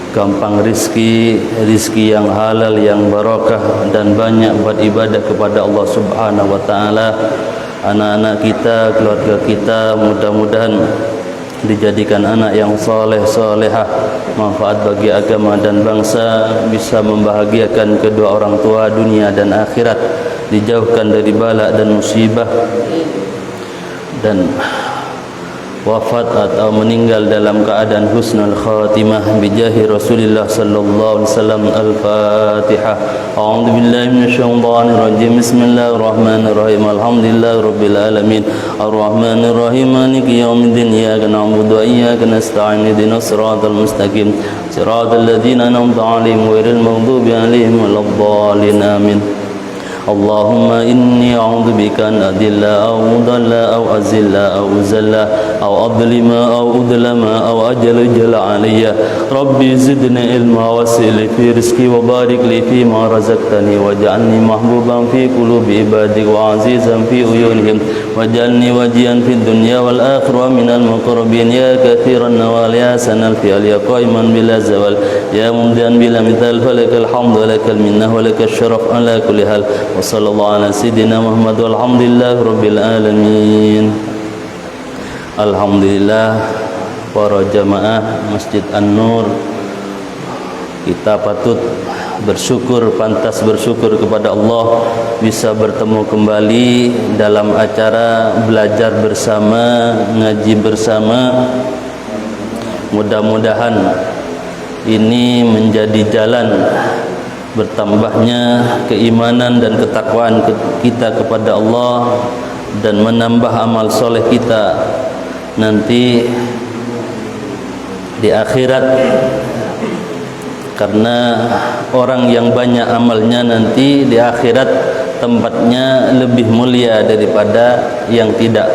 gampang rizki yang halal, yang barakah, dan banyak buat ibadah kepada Allah Subhanahu wa taala. Anak-anak kita, keluarga kita mudah-mudahan dijadikan anak yang soleh solehah, manfaat bagi agama dan bangsa, bisa membahagiakan kedua orang tua dunia dan akhirat, dijauhkan dari bala dan musibah, dan wafat atau meninggal dalam keadaan husnul khatimah bijahi Rasulullah sallallahu alaihi wasallam. Al-Fatihah. A'udzu billahi minasyaitonir rajim. Bismillahirrahmanirrahim. Alhamdulillahirabbil alamin. Arrahmanir rahim. Maliki yaumiddin. Iyyaka na'budu wa iyyaka nasta'in. Ihdinas siratal mustaqim. Siratal ladzina an'amta 'alaihim ghairil maghdubi 'alaihim waladdallin. Amin. Allahumma inni a'udzu bika an adilla aw udalla aw azilla aw uzalla aw adlima aw udlama aw ajala alayya. Rabbi zidni ilma wasil fi rizqi wa barik li fi ma razaqtani waj'alni mahbuban fi qulubi ibadik wa azizan fi uyunihim waj'alni wajihan fid dunya wal akhirah minal muqarrabin ya katsiran nawal ya sanal fi'al ya qaiman bila zawal ya mumdian bila mithal falakal hamdu lakal minnah wa lakal syaraf ala kulli hal. Wassallallahu ala sayyidina Muhammad walhamdulillahi rabbil alamin. Alhamdulillah para jamaah Masjid An-Nur, kita patut bersyukur, pantas bersyukur kepada Allah bisa bertemu kembali dalam acara belajar bersama, ngaji bersama. Mudah-mudahan ini menjadi jalan bertambahnya keimanan dan ketakwaan kita kepada Allah, dan menambah amal soleh kita nanti di akhirat, karena orang yang banyak amalnya nanti di akhirat tempatnya lebih mulia daripada yang tidak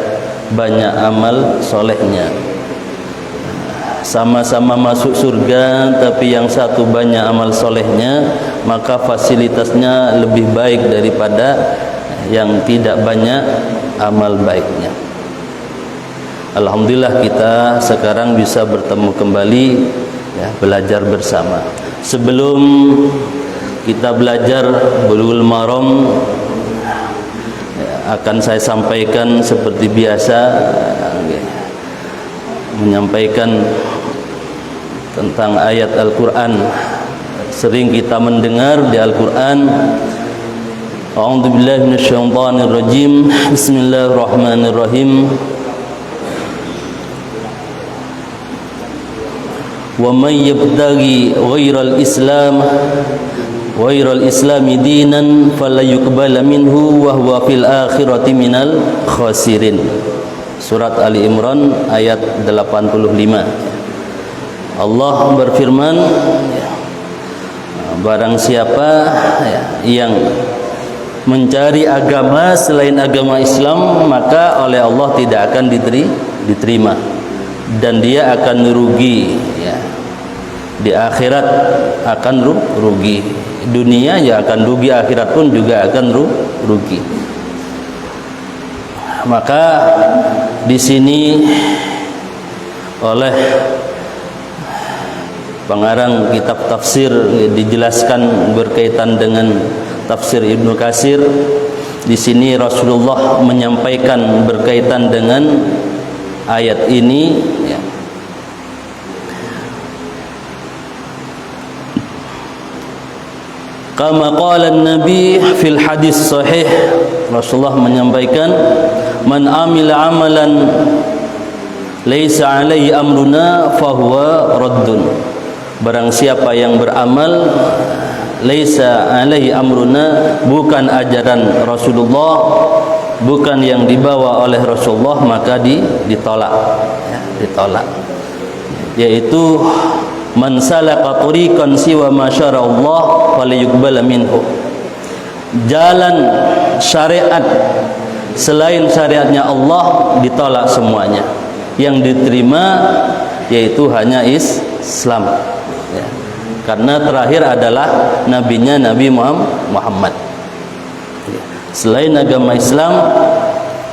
banyak amal solehnya. Sama-sama masuk surga, tapi yang satu banyak amal solehnya, maka fasilitasnya lebih baik daripada yang tidak banyak amal baiknya. Alhamdulillah kita sekarang bisa bertemu kembali, ya, belajar bersama. Sebelum kita belajar Bulughul Maram, ya, akan saya sampaikan seperti biasa, menyampaikan tentang ayat Al-Quran. Sering kita mendengar di Al-Quran, A'udzu billahi minasyaitonir rajim. Bismillahirrahmanirrahim. Wa may yabtaghi ghairal islami dinan fala yuqbala minhu wa huwa fil akhirati minal khasirin. Surat Ali Imran ayat 85. Allah berfirman, barang siapa yang mencari agama selain agama Islam, maka oleh Allah tidak akan diterima, dan dia akan rugi, ya. Di akhirat akan rugi, dunia ya akan rugi, akhirat pun juga akan rugi. Maka di sini oleh pengarang kitab tafsir dijelaskan berkaitan dengan tafsir Ibnu Katsir. Di sini Rasulullah menyampaikan berkaitan dengan ayat ini, ya. Kama qala an-nabi fil hadis sahih, Rasulullah menyampaikan, man amila amalan laisa alaihi amruna fahuwa raddun. Barang siapa yang beramal laisa alaihi amruna, bukan ajaran Rasulullah, bukan yang dibawa oleh Rasulullah, maka ditolak, ya, ditolak. Yaitu man salaka tariqan siwa ma syara Allah falyuqbal minhu. Jalan syariat selain syariatnya Allah ditolak semuanya. Yang diterima yaitu hanya Islam, ya. Karena terakhir adalah nabinya Nabi Muhammad. Selain agama Islam,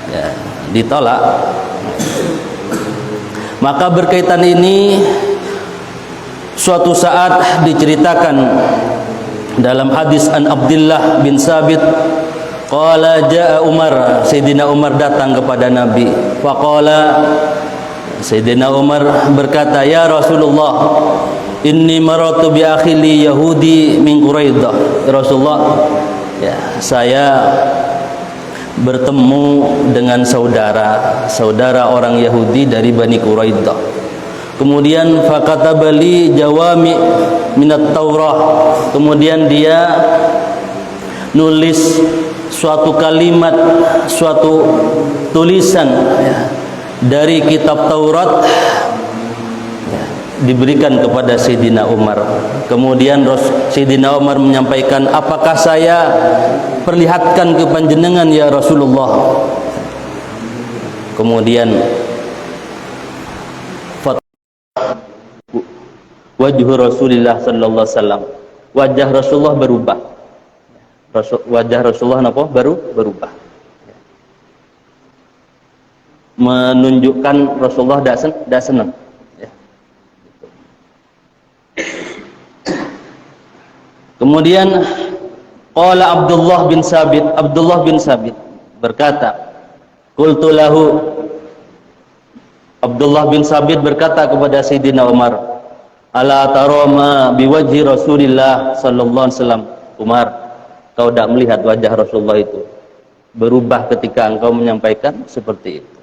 ya, ditolak. Maka berkaitan ini Suatu saat diceritakan dalam hadis an Abdullah bin Sabit, qala jaa Umar, Sayyidina Umar datang kepada Nabi. Faqala, Sayyidina Umar berkata, ya Rasulullah, inni maratu bi akhili Yahudi min Quraidah. Ya Rasulullah, ya, saya bertemu dengan saudara orang Yahudi dari Bani Quraidah. Kemudian faqataba li jawami minat Taurah. Kemudian dia nulis suatu kalimat, suatu tulisan, ya, dari kitab Taurat, ya, diberikan kepada Sayyidina Umar. Kemudian Sayyidina Umar menyampaikan, apakah saya perlihatkan ke panjenengan ya Rasulullah? Kemudian wajhu Rasulullah sallallahu alaihi wasallam, wajah Rasulullah berubah. Wajah Rasulullah napa? Berubah. Menunjukkan Rasulullah tidak senang. Ya. Kemudian qala Abdullah bin Sabit berkata, qultu lahu, Abdullah bin Sabit berkata kepada Sayyidina Umar, ala tarama biwajhi Rasulillah sallallahu alaihi wasallam. Umar, kau tidak melihat wajah Rasulullah itu berubah ketika engkau menyampaikan seperti itu?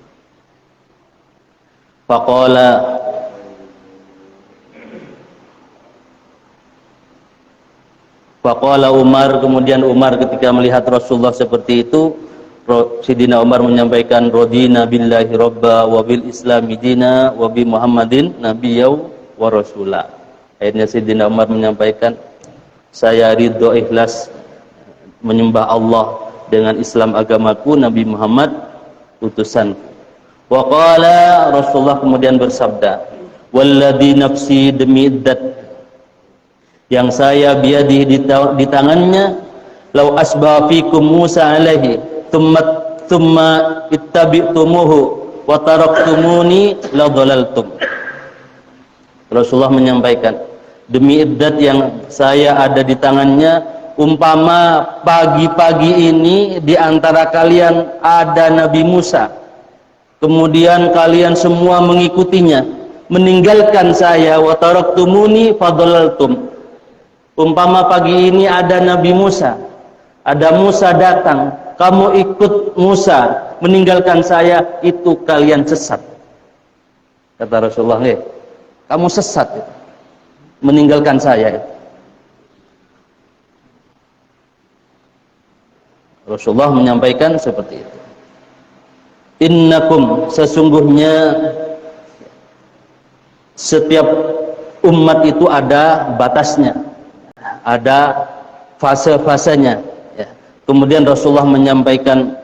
Faqala Umar, kemudian Umar ketika melihat Rasulullah seperti itu, Sayyidina Umar menyampaikan, radina billahi rabba wa bil islami dina wa bi Muhammadin nabiyya wa rasula. Akhirnya Sayyidina Umar menyampaikan, saya ridho ikhlas menyembah Allah dengan Islam agamaku, Nabi Muhammad utusanku. Wa qala, Rasulullah kemudian bersabda, walladzi nafsi, demi zat yang saya biadihi di tangannya, lau asba fikum Musa alaihi thumma ittabi'tumuhu wa taraktumuni la dhalaltum. Rasulullah menyampaikan, demi zat yang saya ada di tangannya, umpama pagi-pagi ini di antara kalian ada Nabi Musa, kemudian kalian semua mengikutinya, meninggalkan saya, wa taraktumuni fadhalaltum. Umpama pagi ini ada Nabi Musa, ada Musa datang, kamu ikut Musa, meninggalkan saya, itu kalian sesat. Kata Rasulullah, kamu sesat itu, meninggalkan saya itu. Rasulullah menyampaikan seperti itu. Innakum, sesungguhnya setiap umat itu ada batasnya, ada fase-fasenya. Kemudian Rasulullah menyampaikan,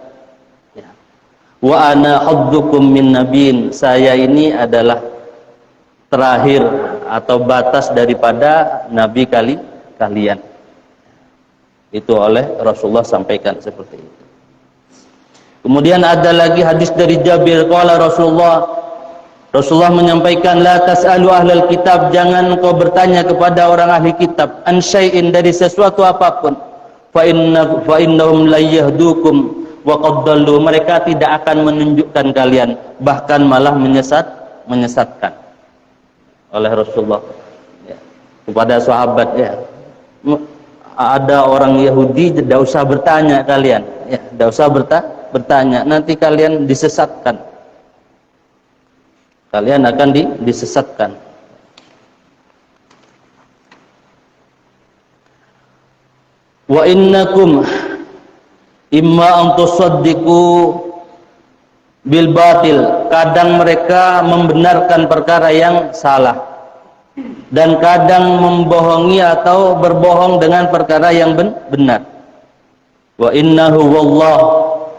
wa ana haddukum min nabiin, saya ini adalah terakhir atau batas daripada nabi kalian. Itu oleh Rasulullah sampaikan seperti itu. Kemudian ada lagi hadis dari Jabir, qala Rasulullah menyampaikan, la tas'alu ahlal kitab, jangan kau bertanya kepada orang ahli kitab, an syai'in, dari sesuatu apapun, fa innahum la yahdukum wa qad dallu, mereka tidak akan menunjukkan kalian, bahkan malah menyesatkan. Oleh Rasulullah, ya, kepada sahabatnya, ada orang Yahudi, tidak usah bertanya kalian, ya, tidak usah bertanya, nanti kalian disesatkan, kalian akan disesatkan. Wa innakum imma an tusaddiqu bil batil, kadang mereka membenarkan perkara yang salah dan kadang membohongi atau berbohong dengan perkara yang benar. Wa innahu wallah,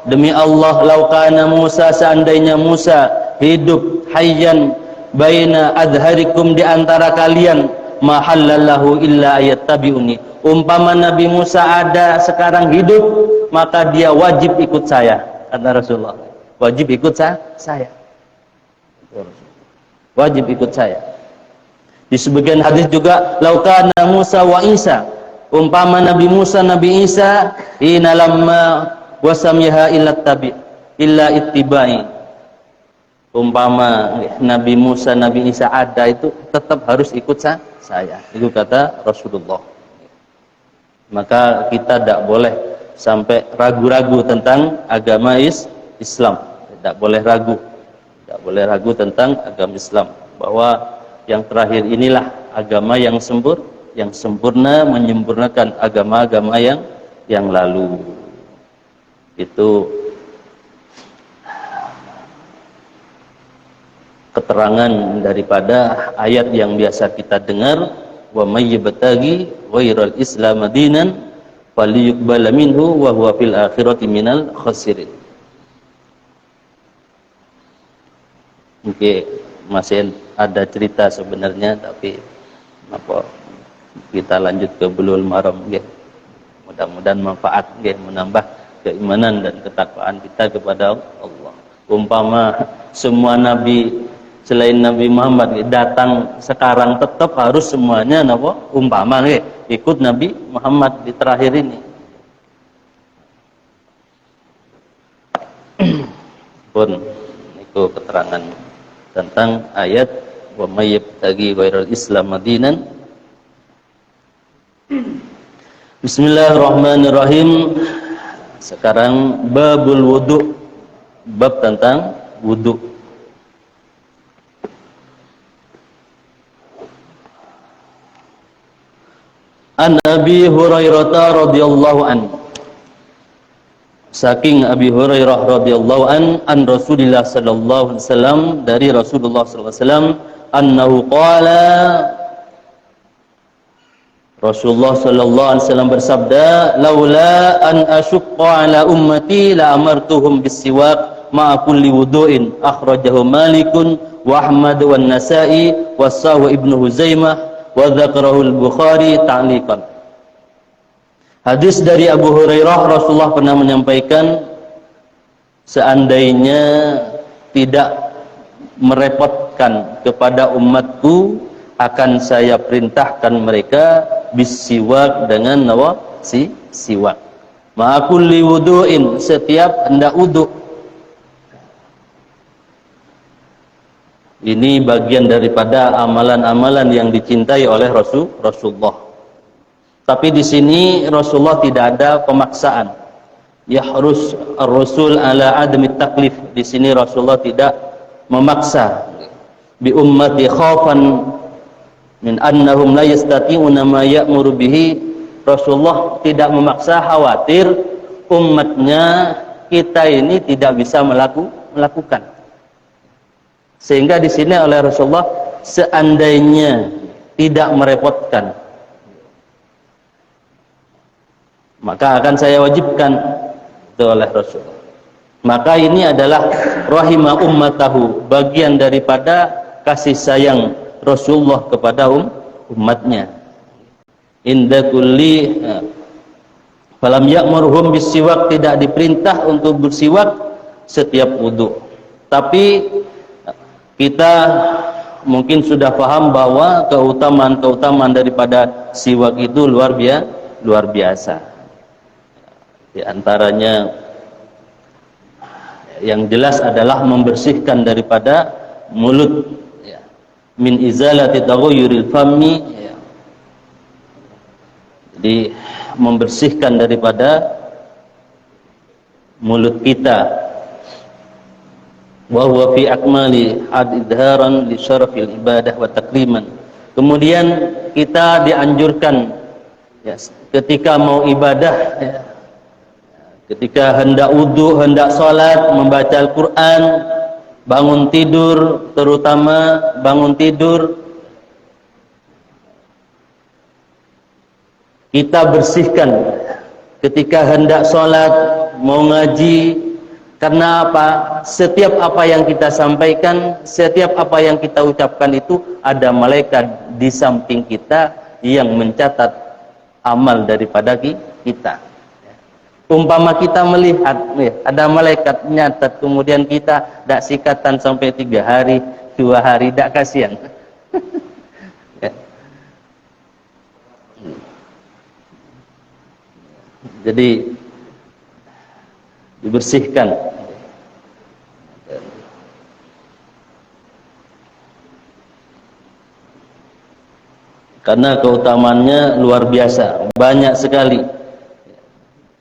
demi Allah, lau kana Musa, seandainya Musa hidup hayyan baina adharikum, di antara kalian, ma halallahu illa ayattabi'uni, umpama Nabi Musa ada sekarang hidup, maka dia wajib ikut saya, kata Rasulullah, wajib ikut saya, wajib ikut saya. Di sebagian hadis juga, laukana Musa wa Isa, umpama Nabi Musa, Nabi Isa, ina lamma wasamiha illa ittibai. Umpama Nabi Musa, Nabi Isa ada itu tetap harus ikut saya. Itu kata Rasulullah. Maka kita tidak boleh sampai ragu-ragu tentang agama Islam. Tidak boleh ragu. Tidak boleh ragu tentang agama Islam. Bahwa yang terakhir inilah agama yang sempurna, menyempurnakan agama-agama yang lalu. Itu keterangan daripada ayat yang biasa kita dengar, wa may yabtaghi ghairal islam dinan falyuqbal minhu wa huwa fil akhirati minal khasirin. Oke, masih ada cerita sebenarnya, tapi apa kita lanjut ke Bulughul Maram nggih. Mudah-mudahan manfaat nggih, menambah keimanan dan ketakwaan kita kepada Allah. Umpama semua nabi selain Nabi Muhammad datang sekarang, tetap harus semuanya napa umpama nggih ikut Nabi Muhammad di terakhir ini. Pun itu keterangan tentang ayat wa may yabtaghi ghairal islam dinan. Bismillahirrahmanirrahim. Sekarang babul wudu, bab tentang wudu. An Abi Hurairah radhiyallahu an, saking Abi Hurairah radhiyallahu an Rasulillah sallallahu alaihi wasallam, dari Rasulullah sallallahu alaihi wasallam, annahu qala, Rasulullah sallallahu alaihi wasallam bersabda, laula an asyqa ala ummati la amartuhum bisiwak ma'a kulli wudu'in, akhrajahu Malikun wa Ahmad wa Nasa'i wa Sahu Ibnu Huzaimah wa dzakarahu al-Bukhari ta'liqan. Hadis dari Abu Hurairah, Rasulullah pernah menyampaikan, seandainya tidak merepotkan kepada umatku, akan saya perintahkan mereka bisiwak, dengan siwak, ma'a kulli wudu'in, setiap hendak wudu. Ini bagian daripada amalan-amalan yang dicintai oleh Rasulullah. Tapi di sini Rasulullah tidak ada pemaksaan. Yahrus ar-rasul ala adami taklif. Di sini Rasulullah tidak memaksa. Bi ummati khaufan min annahum la yastati'una ma ya'muru bihi. Rasulullah tidak memaksa, khawatir umatnya kita ini tidak bisa melakukan. Sehingga di sini oleh Rasulullah, seandainya tidak merepotkan, maka akan saya wajibkan itu oleh Rasulullah. Maka ini adalah rahimah ummatahu, bagian daripada kasih sayang Rasulullah kepada umatnya. Inda kulli falam ya'murhum bisiwak, tidak diperintah untuk bersiwak setiap wudu. Tapi kita mungkin sudah paham bahwa keutamaan daripada siwak itu luar biasa. Di antaranya yang jelas adalah membersihkan daripada mulut, ya. Min izalati taghayyuril fammi, ya. Jadi membersihkan daripada mulut kita. Wa huwa fi akmali adidharan li syarafil ibadah wa takriman. Kemudian kita dianjurkan, ya, ketika mau ibadah, ya, ketika hendak wudu, hendak salat, membaca Al-Quran, bangun tidur, terutama bangun tidur, kita bersihkan. Ketika hendak salat, mau ngaji, karena apa? Setiap apa yang kita sampaikan, setiap apa yang kita ucapkan itu ada malaikat di samping kita yang mencatat amal daripada kita. Umpama kita melihat, ya, ada malaikat nyatat, kemudian kita tidak sikatan sampai 3 hari, 2 hari, tidak kasihan. Jadi dibersihkan. Karena keutamaannya luar biasa, banyak sekali.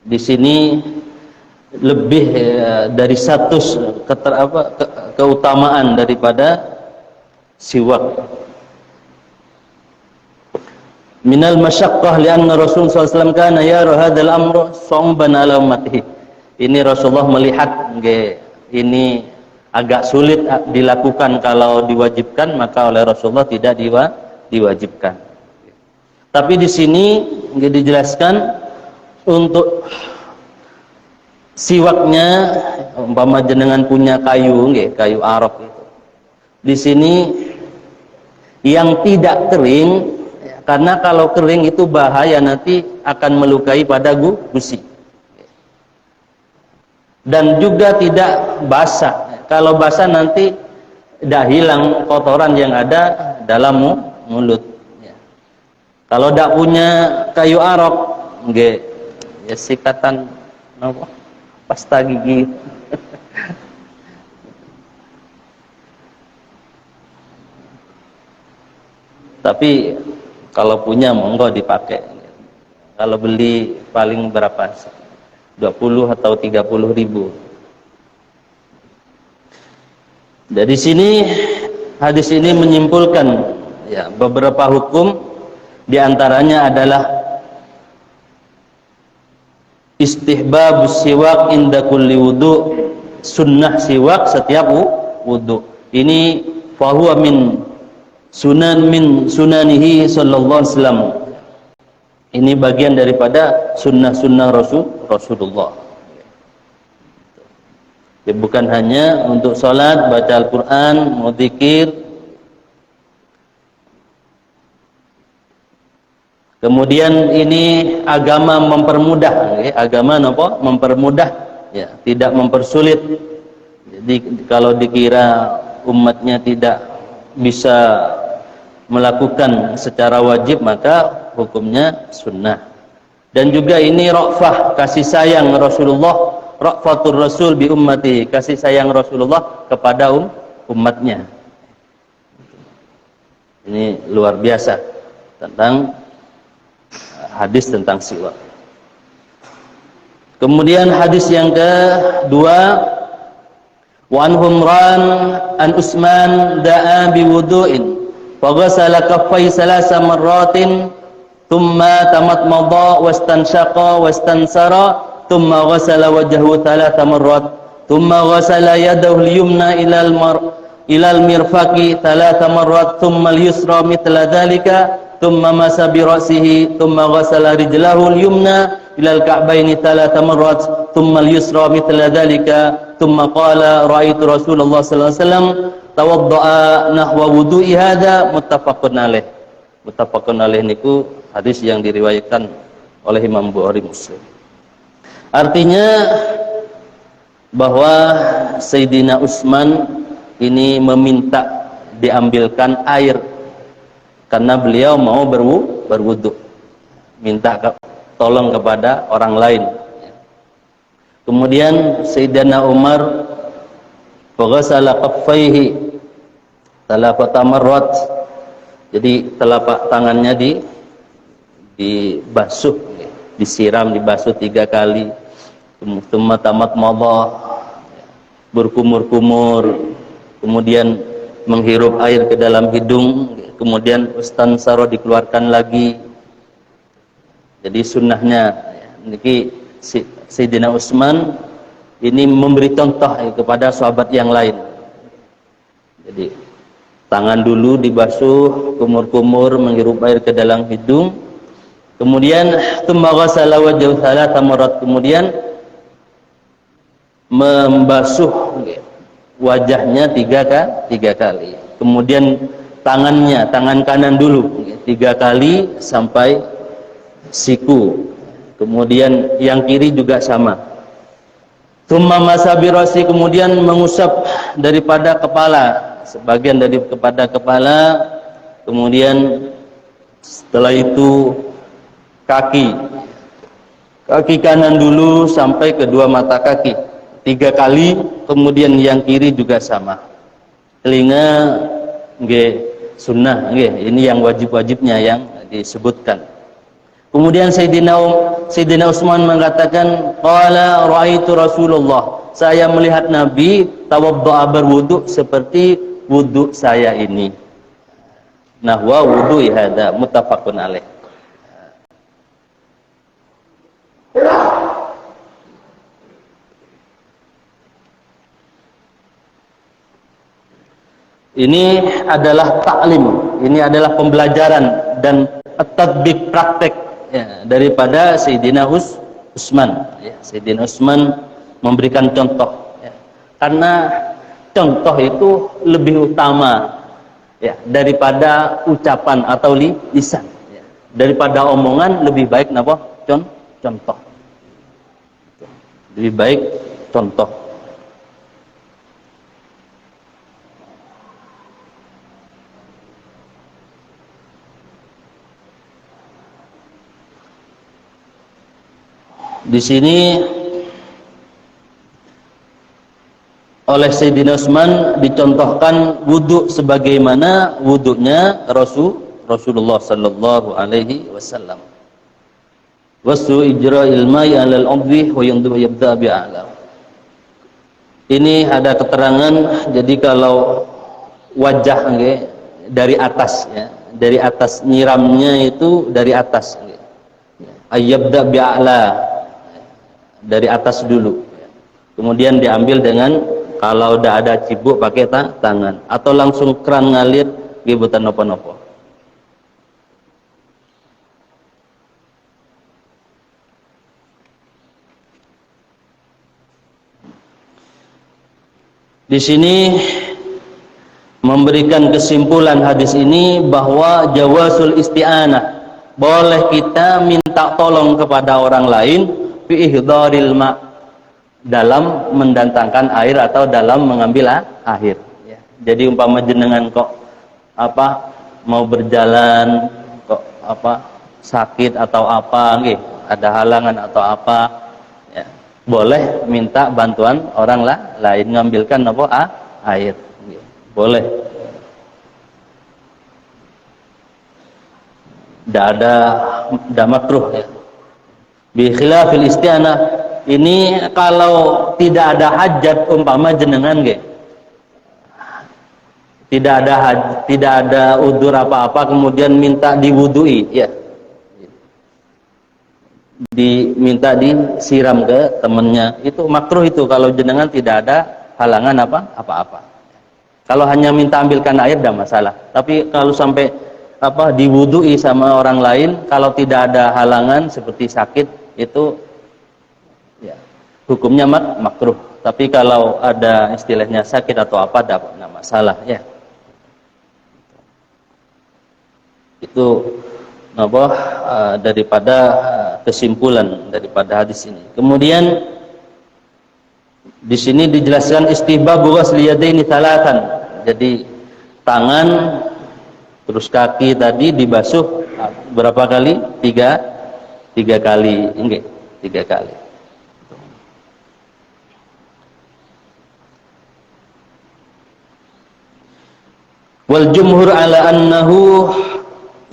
Di sini lebih dari 100 keutamaan daripada siwak. Minal masyaqqah lianna Rasulullah SAW kana yara hadzal amru somban ala ummatihi. Ini Rasulullah melihat ini agak sulit dilakukan kalau diwajibkan, maka oleh Rasulullah tidak diwajibkan. Tapi di sini dijelaskan untuk siwaknya, umpama jenengan punya kayu arok itu. Di sini yang tidak kering, karena kalau kering itu bahaya, nanti akan melukai pada gusi. Dan juga tidak basah. Kalau basah nanti tidak hilang kotoran yang ada dalam mulut. Kalau tidak punya kayu arok, ya sikatan pasta gigi. Tapi kalau punya monggo dipakai. Kalau beli paling berapa? 20 atau 30 ribu. Dari sini hadis ini menyimpulkan ya beberapa hukum. Di antaranya adalah istihbabus siwak inda kulli wudu, sunnah siwak setiap wudu. Ini fahuwa min sunanihi sallallahu alaihi wasallam. Ini bagian daripada sunnah-sunnah Rasulullah. Ya, bukan hanya untuk salat, baca Al-Qur'an, mau zikir. Kemudian ini agama mempermudah, agama apa? Mempermudah, ya, tidak mempersulit. Jadi kalau dikira umatnya tidak bisa melakukan secara wajib, maka hukumnya sunnah. Dan juga ini ra'fah, kasih sayang Rasulullah, ra'fatur Rasul bi ummati, kasih sayang Rasulullah kepada umatnya. Ini luar biasa tentang hadis tentang siwak. Kemudian hadis yang kedua, wa an Humran an Utsman da'a bi wudu'in fa ghasala kaffai salasa marratin thumma tamatmadha wastanshaqa wastansara thumma ghasala wajhahu thalatha marrat thumma ghasala yadahu al-yumna ila al-mirfaqi thalatha marrat thumma al-yusra mithla dhalika thumma masa bi ra'sihi thumma ghasala rijlahu al-yumna ila al-ka'baini thalatha marrat thumma al-yusra mithla dhalika thumma qala ra'aitu Rasulullah sallallahu alaihi wasallam tawadda'a nahwa wudu'i hadza muttafaqun alaih. Muttafaqun alaih niku hadis yang diriwayatkan oleh Imam Bukhari Muslim. Artinya bahwa Sayyidina Utsman ini meminta diambilkan air karena beliau mau berwudu, minta tolong kepada orang lain. Kemudian Sayyidina Umar faghasala kaffaihi talafata marrat, jadi telapak tangannya dibasuh, disiram, dibasuh 3 kali. Kemudian tamatmadha, berkumur-kumur, kemudian menghirup air ke dalam hidung, kemudian istansara dikeluarkan lagi. Jadi sunnahnya niki Sayyidina Utsman ini memberi contoh kepada sahabat yang lain. Jadi tangan dulu dibasuh, kumur-kumur, menghirup air ke dalam hidung, kemudian tsumma ghasala wajhahu thalatha marrat, kemudian membasuh wajahnya 3 kali. Kemudian tangan kanan dulu 3 kali sampai siku. Kemudian yang kiri juga sama. Tsumma masa bi ra'si, kemudian mengusap daripada kepala, sebagian daripada kepala, kemudian setelah itu kaki. Kaki kanan dulu sampai kedua mata kaki 3 kali, kemudian yang kiri juga sama. Telinga nggih sunnah nggih, ini yang wajib-wajibnya yang disebutkan. Kemudian Sayyidina Utsman mengatakan, qala ra'aitu Rasulullah, saya melihat Nabi tawaddu'a berwudu seperti wudu saya ini. Nahwa wudu'i hadza muttafaqun alaih. Ini adalah taklim, ini adalah pembelajaran dan tatbik praktek ya, daripada Sayyidina Utsman. Ya, Sayyidina Utsman memberikan contoh, ya. Karena contoh itu lebih utama ya, daripada ucapan atau lisan. Ya. Daripada omongan lebih baik napa? Contoh. Lebih baik contoh. Di sini oleh Sayyidina Utsman dicontohkan wudu sebagaimana wudunya Rasulullah sallallahu alaihi wasallam. Wasu ijra'il ma'i 'alal 'udwi wa yabda bi'ala. Ini ada keterangan, jadi kalau wajah nggih dari atas ya, dari atas nyiramnya itu dari atas nggih. Ayyabda bi'ala, dari atas dulu. Kemudian diambil dengan, kalau udah ada cibuk pakai tangan atau langsung keran ngalir nggih boten napa-napa. Di sini memberikan kesimpulan hadis ini bahwa jawazul isti'anah, boleh kita minta tolong kepada orang lain fi ihdharil ma, dalam mendatangkan air atau dalam mengambil air ya. Jadi umpama jenengan kok mau berjalan kok sakit atau nggih, ada halangan atau ya, boleh minta bantuan orang lain ngambilkan air nggih. Boleh. Tidak ada makruh ya. Bi khilafil isti'anah, ini kalau tidak ada hajat umpama jenengan nggih, tidak ada udzur apa-apa kemudian minta diwudui ya, diminta disiram ke temannya, itu makruh itu kalau jenengan tidak ada halangan apa-apa. Kalau hanya minta ambilkan air tidak masalah, tapi kalau sampai diwudui sama orang lain, kalau tidak ada halangan seperti sakit, itu ya hukumnya makruh. Tapi kalau ada istilahnya sakit atau tidak masalah ya. Itu daripada kesimpulan daripada hadis ini. Kemudian di sini dijelaskan istihbabu ghusli yadaini tsalatan. Jadi tangan terus kaki tadi dibasuh berapa kali? Tiga kali, enggak? 3 kali. Wal jumhur ala annahu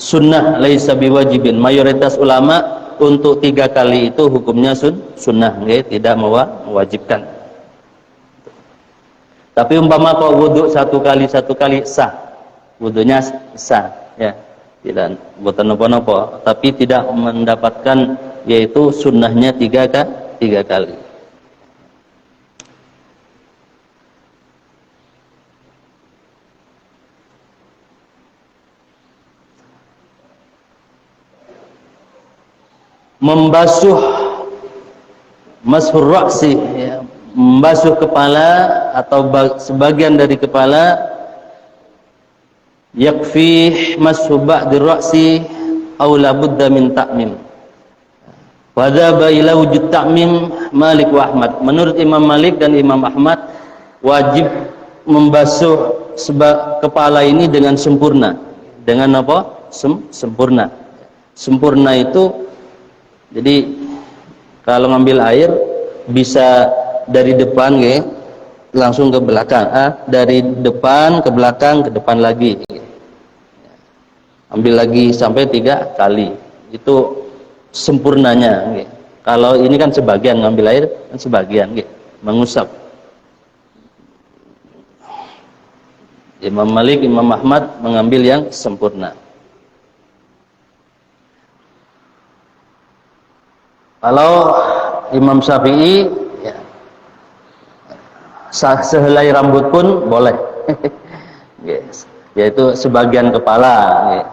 sunnah laisa biwajibin. Mayoritas ulama untuk 3 kali itu hukumnya sunnah, enggak? Tidak mewajibkan. Tapi umpama kau wudu 1 kali sah, wudunya sah, ya. Tidak boten napa-napa, tapi tidak mendapatkan yaitu sunnahnya 3 kali. Membasuh mashur ra'si ya, membasuh kepala atau sebagian dari kepala, yakfi mashu ba'dir ra'si aw la budda min ta'mim. Wa dzaba ila wujud ta'mim Malik wa Ahmad. Menurut Imam Malik dan Imam Ahmad, wajib membasuh kepala ini dengan sempurna. Dengan apa? Sempurna. Sempurna itu jadi Kalau ngambil air bisa dari depan nggih, langsung ke belakang. Dari depan ke belakang, ke depan lagi. Ambil lagi sampai 3 kali. Itu sempurnanya nggih. Kalau ini kan sebagian ngambil air, kan sebagian nggih, mengusap. Imam Malik, Imam Ahmad mengambil yang sempurna. Kalau Imam Syafi'i ya, sehelai rambut pun boleh. Yes. Yaitu sebagian kepala. Ya.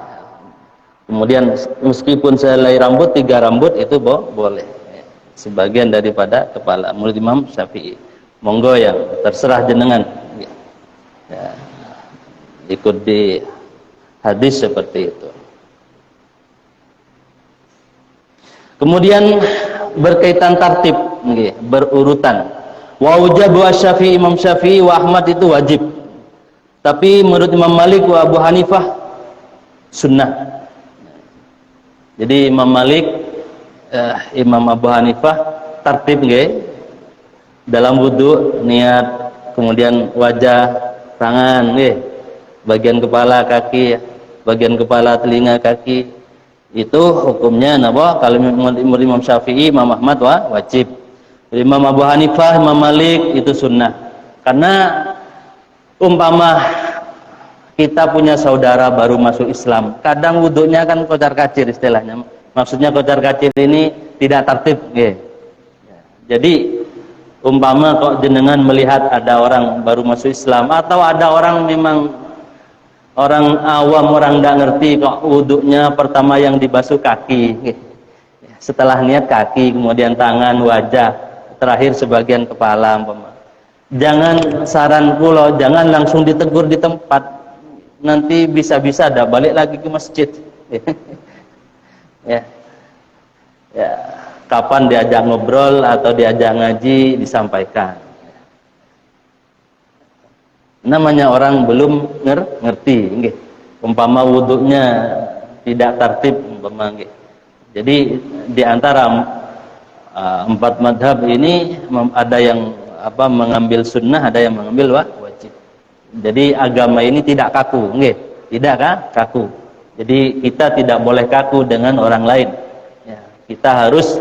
Kemudian meskipun sehelai rambut, 3 rambut itu boleh. Ya. Sebagian daripada kepala. Menurut Imam Syafi'i. Monggo yang terserah jenengan. Ya. Ya. Ikut di hadis seperti itu. Kemudian berkaitan tartib, berurutan. Wa wajibu Syafi'i, Imam Syafi'i wa Ahmad itu wajib. Tapi menurut Imam Malik wa Abu Hanifah sunnah. Jadi Imam Malik, Imam Abu Hanifah tartib dalam wudu, niat, kemudian wajah, tangan, bagian kepala, kaki, bagian kepala, telinga, kaki. Itu hukumnya napa? Kalau Imam Syafi'i, Imam Ahmad wajib. Imam Abu Hanifah, Imam Malik itu sunnah. Karena umpama kita punya saudara baru masuk Islam, kadang wudhunya kan kocar-kacir istilahnya. Maksudnya kocar-kacir ini tidak tertib, Jadi umpama kok jenengan melihat ada orang baru masuk Islam, atau ada orang memang orang awam, orang tidak ngerti kok wuduknya pertama yang dibasuh kaki, setelah niat kaki, kemudian tangan, wajah, terakhir sebagian kepala. Jangan, saranku loh, jangan langsung ditegur di tempat, nanti bisa-bisa ada balik lagi ke masjid. Ya, ya, kapan diajak ngobrol atau diajak ngaji disampaikan. Namanya orang belum ngerti, umpama wudhunya tidak tertib, umpama, Jadi di antara 4 madhab ini ada yang mengambil sunnah, ada yang mengambil wajib. Jadi agama ini tidak kaku, tidak kaku. Jadi kita tidak boleh kaku dengan orang lain. Ya, kita harus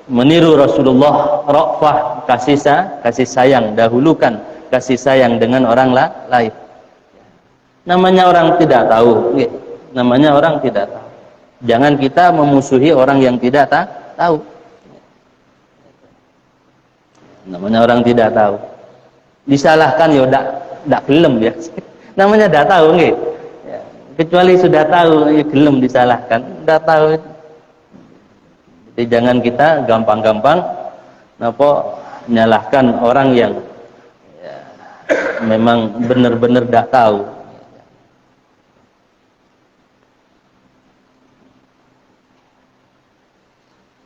meniru Rasulullah, ra'fah, kasih sayang, dahulukan kasih sayang dengan orang lain. Namanya orang tidak tahu, namanya orang tidak tahu. Jangan kita memusuhi orang yang tidak tahu. Namanya orang tidak tahu. Disalahkan ya udah gelem ya. Namanya tidak tahu, ya, kecuali sudah tahu ya gelem disalahkan. Udah tahu. Jadi jangan kita gampang-gampang menyalahkan orang yang memang benar-benar tidak tahu.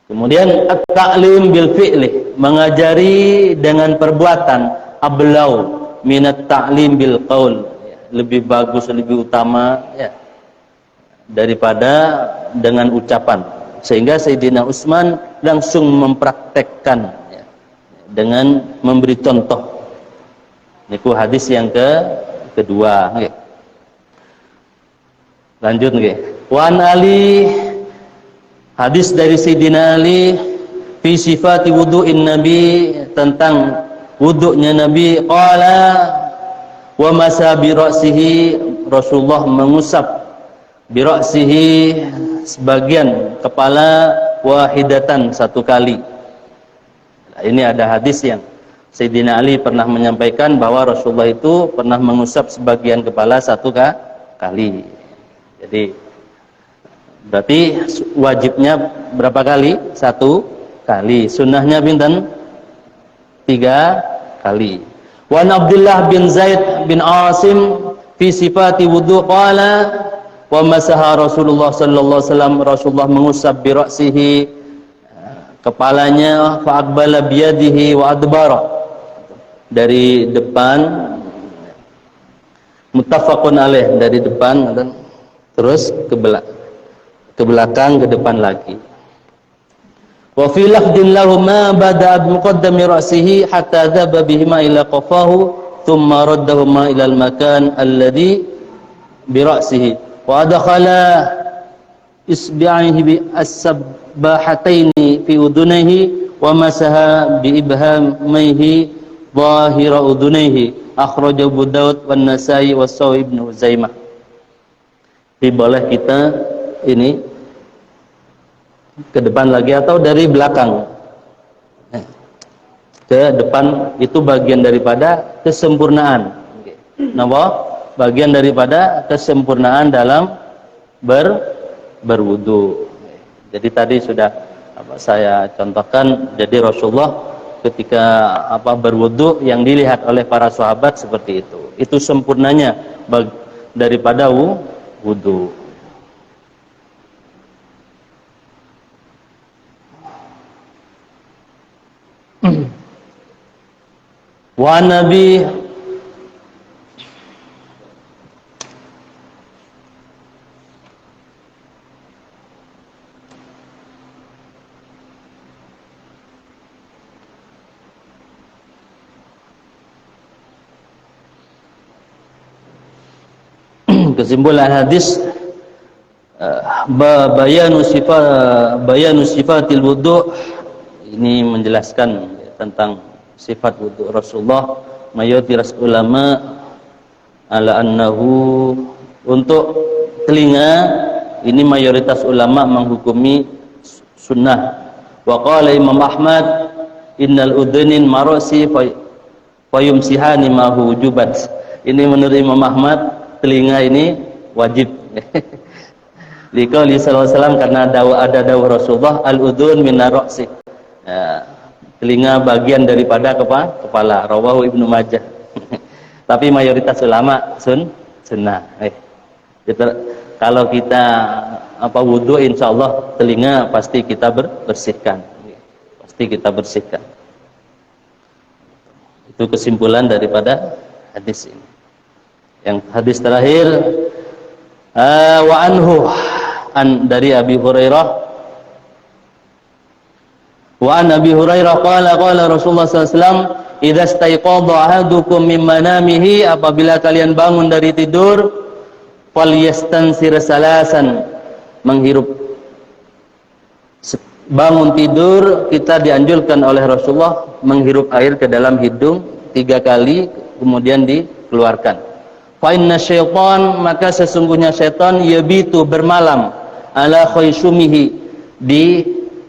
Kemudian at-ta'lim bil fi'li, mengajari dengan perbuatan, ablau minat ta'lim bil qaul, lebih bagus, lebih utama daripada dengan ucapan. Sehingga Sayyidina Utsman langsung mempraktekkan dengan memberi contoh. Niku hadis yang kedua. Lanjut Wan Ali, hadis dari Sayyidina Ali fi sifati wudu'in Nabi, tentang wuduknya Nabi. Qala wa masa bi ra'sihi, Rasulullah mengusap bi ra'sihi, sebagian kepala, wahidatan, 1 kali. Nah, ini ada hadis yang Sayyidina Ali pernah menyampaikan bahwa Rasulullah itu pernah mengusap sebagian kepala 1 kali. Jadi berarti wajibnya berapa kali? 1 kali. Sunnahnya pinten? 3 kali. Wa Abdullah bin Zaid bin Asim fi sifati wudu qala wa masaha Rasulullah sallallahu alaihi wasallam, Rasulullah mengusap bi ra'sihi, kepalanya, fa aqbala bi yadihi wa adbara, dari depan, muttafaqun alaih, dari depan dan terus ke belakang, ke depan lagi. Wa fi lafdin lahu ma bada'a bi muqaddami ra'sihi hatta dhaba bihima ila qafahu thumma raddahuma ila al-makan alladhi bi ra'sihi wa adkhala isbi'ihi bi as-sabbahataini fi udunayhi wa masaha bi ibhamaihi zahira udunayhi akhrajahu Abu Daud wan Nasa'i wa Sahih Ibnu Uzaimah. Boleh kita ini ke depan lagi atau dari belakang ke depan, itu bagian daripada kesempurnaan. Napa? Bagian daripada kesempurnaan dalam berwudu. Jadi tadi sudah saya contohkan, jadi Rasulullah ketika berwudu yang dilihat oleh para sahabat seperti itu sempurnanya daripada wudu. Wa Nabi kesimpulan hadis bayanu sifatil wudu, ini menjelaskan tentang sifat wudu Rasulullah. Mayoritas ulama ala annahu, untuk telinga ini mayoritas ulama menghukumi sunnah. Wa qala Imam Ahmad innal udhunin marosi fayumsihani ma wujubat. Ini menurut Imam Ahmad, telinga ini wajib. Liqauli sallallahu alaihi wasallam, karena ada dawuh Rasulullah, al-udhun min ar-ra'si. Telinga bagian daripada kepala. Rawahu Ibnu Majah. Tapi mayoritas ulama sunnah. Kalau kita wudu, insyaallah telinga pasti kita bersihkan. Pasti kita bersihkan. Itu kesimpulan daripada hadis ini. Yang hadis terakhir, wa anhu dari Abi Hurairah. Wa an Abi Hurairah qala Rasulullah sallallahu alaihi wasallam, idza staiqadha ahadukum min manamihi, apabila kalian bangun dari tidur, falyastansir salasan, menghirup. Bangun tidur, kita dianjurkan oleh Rasulullah menghirup air ke dalam hidung 3 kali, kemudian dikeluarkan. Fa inna syaitan, maka sesungguhnya setan, yabitu, bermalam, ala khaysumihi, di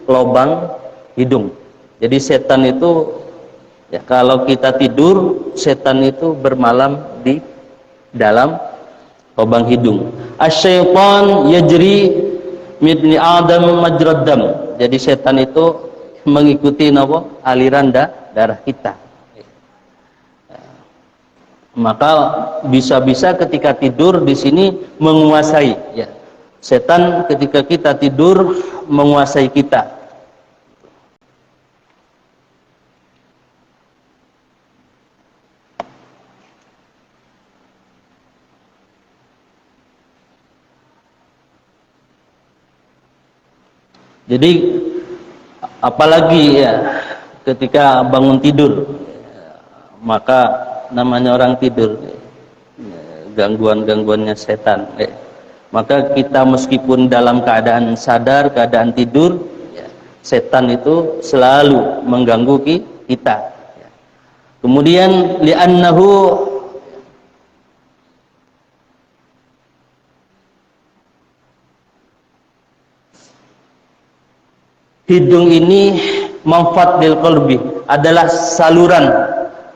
lubang hidung. Jadi setan itu kalau kita tidur, setan itu bermalam di dalam lubang hidung. Asy-syaitan yajri min Adam majrad dam. Jadi setan itu mengikuti aliran darah kita. Maka bisa-bisa ketika tidur di sini menguasai, setan ketika kita tidur menguasai kita. Jadi apalagi ketika bangun tidur, maka namanya orang tidur, gangguannya setan. Maka kita meskipun dalam keadaan sadar, keadaan tidur, setan itu selalu mengganggu kita. Kemudian li'annahu, hidung ini manfaat lil qalbi, adalah saluran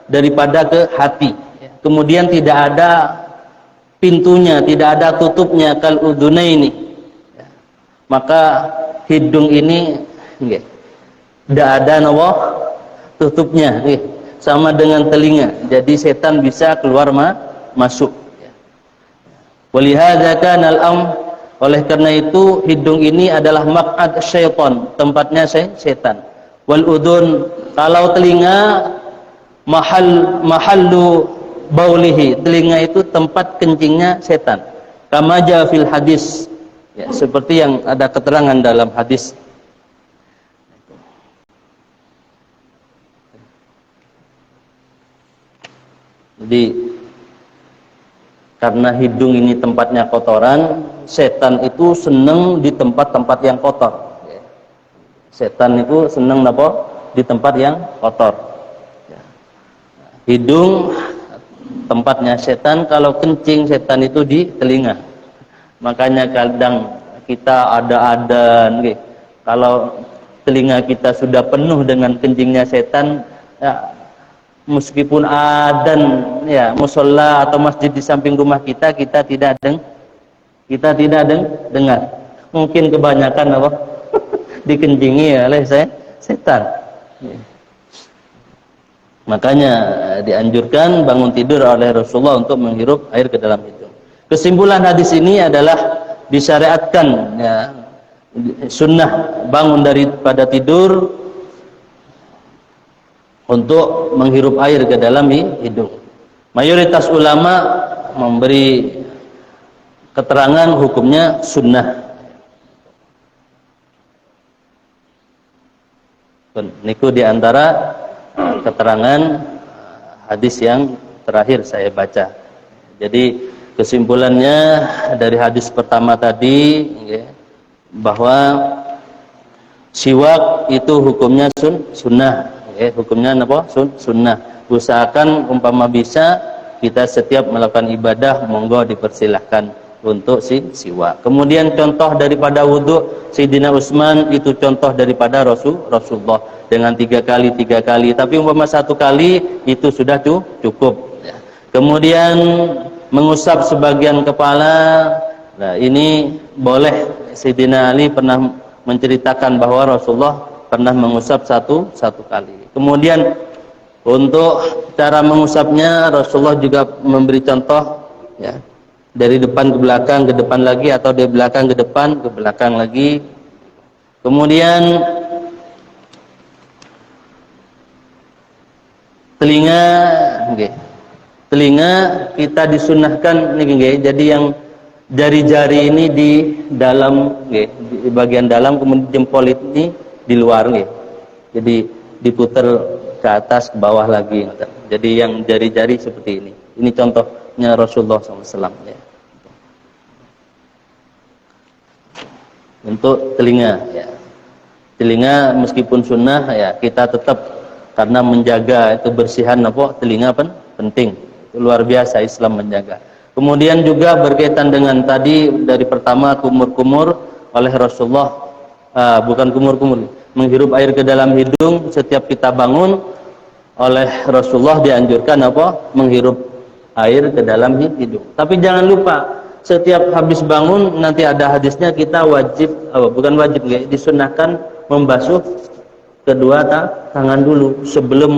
daripada ke hati. Kemudian tidak ada pintunya, tidak ada tutupnya, kal udhunaini. Maka hidung ini tidak ada tutupnya, sama dengan telinga. Jadi setan bisa keluar masuk. Walihadza kana al-am, oleh karena itu hidung ini adalah maq'ad syaitan, tempatnya setan. Wal udhun, kalau telinga, mahallu baulihi, telinga itu tempat kencingnya setan. Kama jaa fil hadis, seperti yang ada keterangan dalam hadis. Jadi karena hidung ini tempatnya kotoran, setan itu senang di tempat-tempat yang kotor. Setan itu senang apa? Di tempat yang kotor. Hidung tempatnya setan, kalau kencing setan itu di telinga. Makanya kadang kita ada adan, kalau telinga kita sudah penuh dengan kencingnya setan, ya, meskipun adan ya musola atau masjid di samping rumah kita, kita tidak dengar. Mungkin kebanyakan apa dikencingi oleh setan. Makanya dianjurkan bangun tidur oleh Rasulullah untuk menghirup air ke dalam hidung. Kesimpulan hadis ini adalah disyariatkan ya, sunnah bangun daripada tidur untuk menghirup air ke dalam hidung. Mayoritas ulama memberi keterangan hukumnya sunnah. Niku diantara keterangan hadis yang terakhir saya baca. Jadi kesimpulannya dari hadis pertama tadi bahwa siwak itu hukumnya sunnah. Hukumnya apa? Sunnah. Usahakan umpama bisa kita setiap melakukan ibadah monggo dipersilahkan untuk siwak. Kemudian contoh daripada wudhu Sayyidina Utsman itu contoh daripada Rasulullah dengan 3 kali. Tapi umpama 1 kali itu sudah cukup. Kemudian mengusap sebagian kepala. Nah, ini boleh. Sayyidina Ali pernah menceritakan bahwa Rasulullah pernah mengusap satu kali. Kemudian untuk cara mengusapnya Rasulullah juga memberi contoh ya, dari depan ke belakang, ke depan lagi, atau dari belakang ke depan, ke belakang lagi. Kemudian telinga kita disunahkan jadi yang jari-jari ini di dalam di bagian dalam, kemudian jempol ini di luar jadi diputar ke atas ke bawah lagi. Jadi yang jari-jari seperti ini. Ini contohnya Rasulullah SAW ya. Untuk telinga ya. Telinga meskipun sunnah ya, kita tetap karena menjaga kebersihan telinga penting. Itu luar biasa Islam menjaga. Kemudian juga berkaitan dengan tadi dari pertama kumur-kumur oleh Rasulullah, bukan kumur-kumur, menghirup air ke dalam hidung setiap kita bangun, oleh Rasulullah dianjurkan menghirup air ke dalam hidung. Tapi jangan lupa setiap habis bangun nanti ada hadisnya kita wajib, bukan wajib disunahkan membasuh kedua tangan dulu sebelum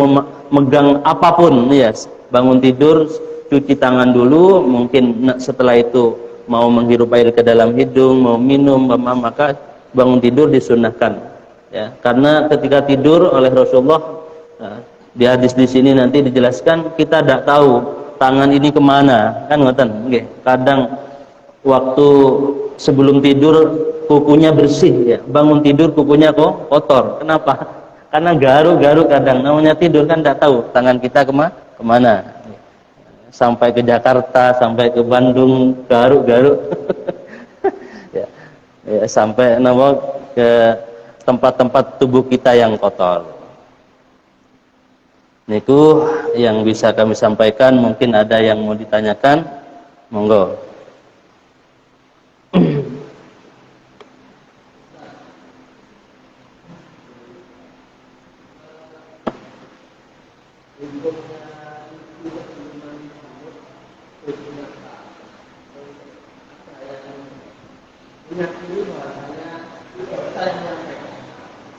memegang apapun ya. Bangun tidur cuci tangan dulu, mungkin setelah itu mau menghirup air ke dalam hidung, mau minum, maka bangun tidur disunahkan ya. Karena ketika tidur oleh Rasulullah di hadis di sini nanti dijelaskan, kita tidak tahu tangan ini kemana kan, kadang waktu sebelum tidur kukunya bersih ya, bangun tidur kukunya kotor. Kenapa? Karena garu-garu kadang, namanya tidur kan tidak tahu tangan kita kemana. Sampai ke Jakarta, sampai ke Bandung, garu-garu. ya, sampai ke tempat-tempat tubuh kita yang kotor. Itu yang bisa kami sampaikan. Mungkin ada yang mau ditanyakan, monggo.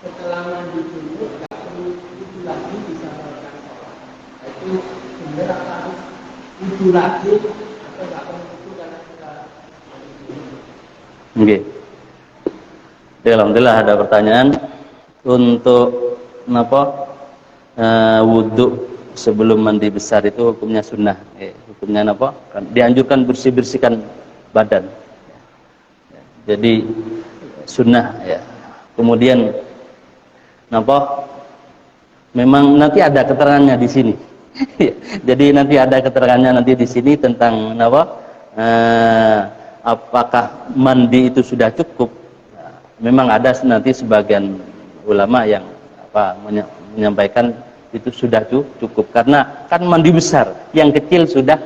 Setelah mandi dulu nggak perlu wudhu lagi bisa melakukan sholat. Itu benar apa harus wudhu lagi atau nggak perlu wudhu karena kita Oke. Alhamdulillah ada pertanyaan untuk wudhu sebelum mandi besar itu hukumnya sunnah. Hukumnya dianjurkan bersihkan badan. Jadi sunnah ya. Kemudian memang nanti ada keterangannya di sini. Jadi nanti ada keterangannya nanti di sini tentang apa? Apakah mandi itu sudah cukup? Memang ada nanti sebagian ulama yang menyampaikan itu sudah cukup karena kan mandi besar, yang kecil sudah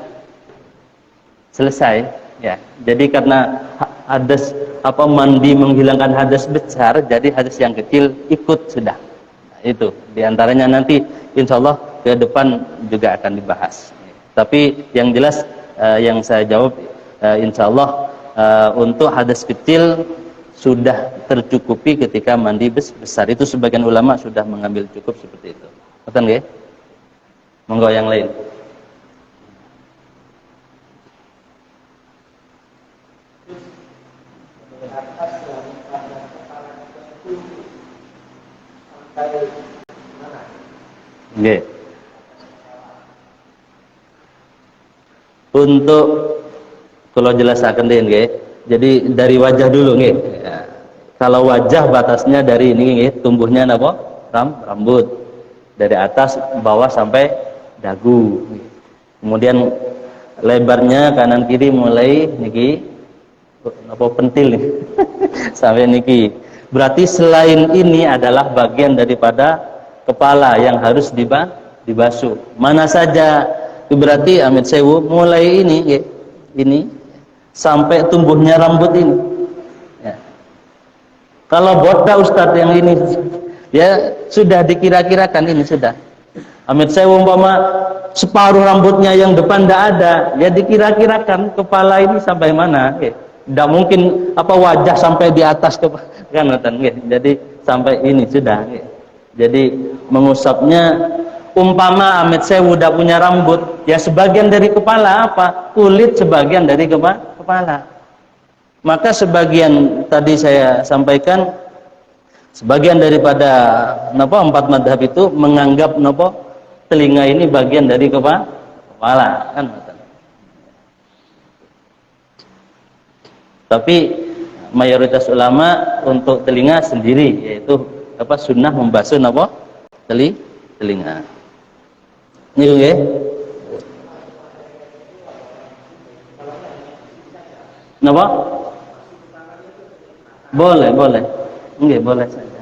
selesai ya. Jadi karena hadas mandi menghilangkan hadas besar, jadi hadas yang kecil ikut sudah. Nah, itu diantaranya nanti insya Allah ke depan juga akan dibahas. Tapi yang jelas yang saya jawab insya Allah untuk hadas kecil sudah tercukupi ketika mandi besar. Itu sebagian ulama sudah mengambil cukup seperti itu. Betul nggak? Monggo yang lain. Nggih. Untuk kalau jelasaken nggih. Jadi dari wajah dulu nggih. Ya. Kalau wajah batasnya dari ini nggih, tumbuhnya napa? Rambut. Dari atas bawah sampai dagu. Kemudian lebarnya kanan kiri mulai niki pentil nih. Sampai niki. Berarti selain ini adalah bagian daripada kepala yang harus dibasuh. Mana saja itu berarti amit sewu mulai ini ya, ini sampai tumbuhnya rambut ini. Ya. Kalau botak Ustadz yang ini ya sudah dikira-kirakan ini sudah. Amit sewu umpama separuh rambutnya yang depan tidak ada, ya dikira-kirakan kepala ini sampai mana. Ya. Tidak mungkin wajah sampai di atas kan ya. Jadi sampai ini sudah. Ya. Jadi mengusapnya umpama amit sewu udah punya rambut ya sebagian dari kepala kulit sebagian dari kepala. Maka sebagian tadi saya sampaikan sebagian daripada empat madhab itu menganggap telinga ini bagian dari kepala kan. Tapi mayoritas ulama untuk telinga sendiri yaitu sunnah membasuh telinga. Ini ya. Napa? Boleh. Nggih, boleh saja.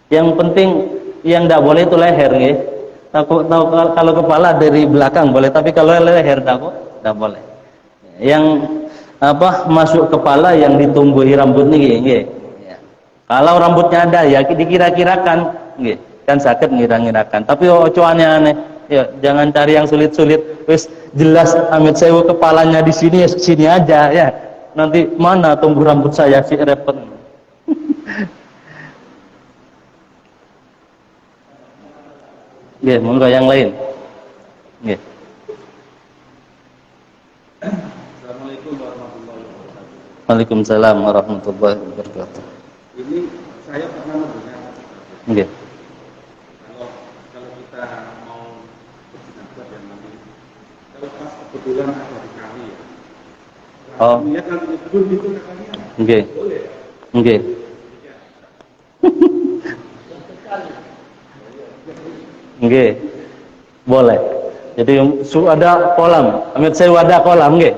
Yang penting yang tidak boleh itu leher nggih. Kalau kepala dari belakang boleh, tapi kalau leher tidak boleh. Yang masuk kepala yang ditumbuhi rambut nggih. Kalau rambutnya ada ya dikira-kirakan nggih. Kan sakit ngira-ngirakan. Tapi ojo aneh-aneh. Ya, jangan cari yang sulit-sulit. Wis jelas amit sewu kepalanya di sini ya sini aja ya. Nanti mana tumbuh rambut saya si repot. Nggih, monggo yang lain. Nggih. Assalamualaikum warahmatullahi wabarakatuh. Waalaikumsalam warahmatullahi wabarakatuh. Ini saya pernah mendengar. Nggih. Kalau kita mau berjinabat yang nanti, kalau pas kebetulan ada di kali ya. Oh. Niat nanti nyebut itu ke kalian. Nggih. Boleh. Nggih. Nggih. Boleh. Jadi ada kolam. Amit saya ada kolam nggih.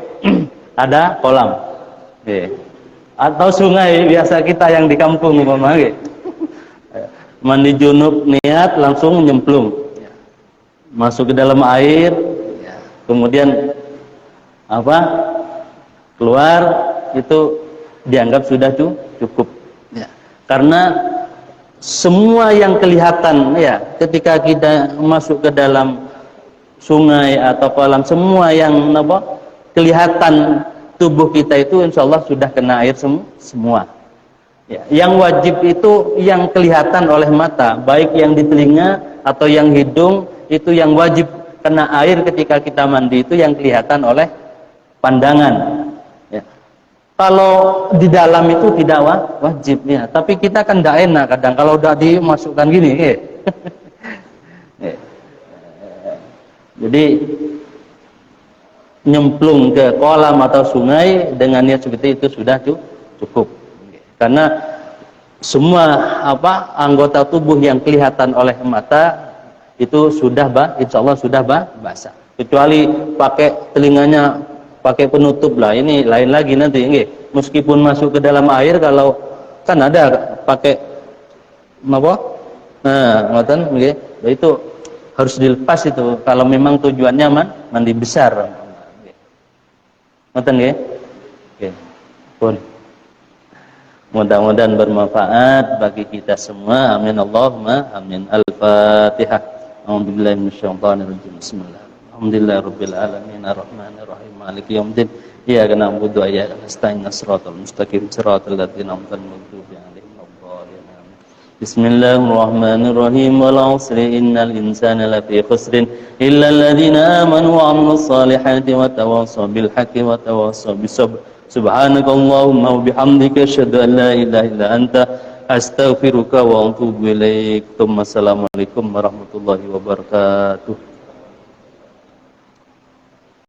Ada kolam. Nggih. Atau sungai biasa kita yang di kampung umpama nggih. Mandi junub niat langsung nyemplung. Masuk ke dalam air, kemudian keluar itu dianggap sudah cukup. Ya. Karena semua yang kelihatan ya ketika kita masuk ke dalam sungai atau kolam, semua yang kelihatan tubuh kita itu insya Allah sudah kena air semua. Ya, yang wajib itu yang kelihatan oleh mata, baik yang di telinga atau yang hidung, itu yang wajib kena air ketika kita mandi itu yang kelihatan oleh pandangan. Ya. Kalau di dalam itu tidak wajib ya, tapi kita kan tidak enak kadang kalau udah dimasukkan gini. Ya. Ya. Jadi nyemplung ke kolam atau sungai dengan niat seperti itu sudah cukup. Karena semua anggota tubuh yang kelihatan oleh mata itu sudah insya Allah sudah basah. Kecuali pakai telinganya pakai penutup lah, ini lain lagi nanti. Nggih, meskipun masuk ke dalam air, kalau kan ada pakai apa? Nah, ngoten nggih. Itu harus dilepas itu kalau memang tujuannya mandi besar. Ngoten nggih? Oke. Pun. Mudah-mudahan bermanfaat bagi kita semua. Amin Allahumma amin. Al-Fatihah. A'udzubillahi minasyaitonir rajim. Bismillah. Alhamdulillahirabbil alamin arrahmanir rahim maliki yaumiddin. Iyyaka na'budu wa iyyaka nasta'in shiratal mustaqim shiratal ladzina an'amta 'alaihim ghairil Bismillahirrahmanirrahim. Wal 'asri innal insana lafi khusrin illa alladzina amanu wa 'amilus solihati wa tawassaw bil haqqi wa tawassaw bis sabr. Subhanakallahumma wa bihamdika asyhadu an la ilaha illa anta astaghfiruka wa atubu ilaik. Assalamualaikum warahmatullahi wabarakatuh.